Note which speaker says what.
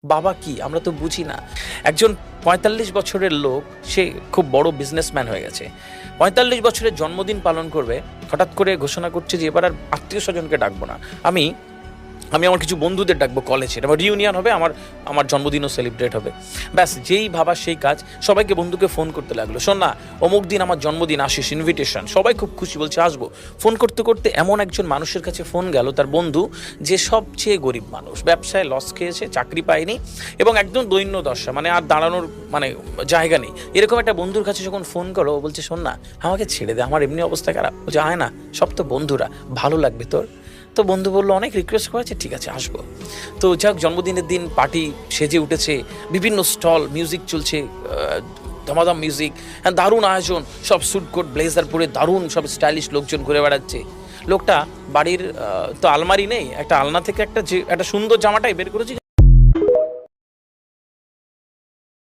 Speaker 1: বাবা কি আমরা তো বুঝি না। একজন ৪৫ বছরের লোক, সে খুব বড় বিজনেসম্যান হয়ে গেছে। ৪৫ বছরের জন্মদিন পালন করবে, হঠাৎ করে ঘোষণা করছে যে এবার আর আত্মীয়-স্বজনকে ডাকবো না। আমি আমার কিছু বন্ধুদের ডাকবো কলেজের, আমার রিউনিয়ন হবে, আমার জন্মদিনও সেলিব্রেট হবে। ব্যাস যেই ভাবা সেই কাজ, সবাইকে বন্ধুকে ফোন করতে লাগলো, শোন না অমুক দিন আমার জন্মদিন, আসিস, ইনভিটেশন। সবাই খুব খুশি, বলছে আসবো। ফোন করতে করতে এমন একজন মানুষের কাছে ফোন গেল, তার বন্ধু, যে সবচেয়ে গরিব মানুষ, ব্যবসায় লস খেয়েছে, চাকরি পায়নি এবং একদম দৈন্য দশা, মানে আর দাঁড়ানোর মানে জায়গা নেই। এরকম একটা বন্ধুর কাছে যখন ফোন করো, ও বলছে শোন না আমাকে ছেড়ে দে, আমার এমনি অবস্থা খারাপ। বলছে আয় না, সব তো বন্ধুরা, ভালো লাগবে তোর। তো বন্ধু বললো অনেক রিকোয়েস্ট করেছে, ঠিক আছে আসবো। তো যাক, জন্মদিনের দিন পার্টি সেজে উঠেছে, বিভিন্ন স্টল, মিউজিক চলছে, ধমাধম মিউজিক, হ্যাঁ দারুণ আয়োজন, সব স্যুট কোট ব্লেজার পরে দারুণ সব স্টাইলিশ লোকজন ঘুরে বেড়াচ্ছে। লোকটা বাড়ির তো আলমারি নেই, একটা আলনা থেকে একটা সুন্দর জামাটাই বের করেছে।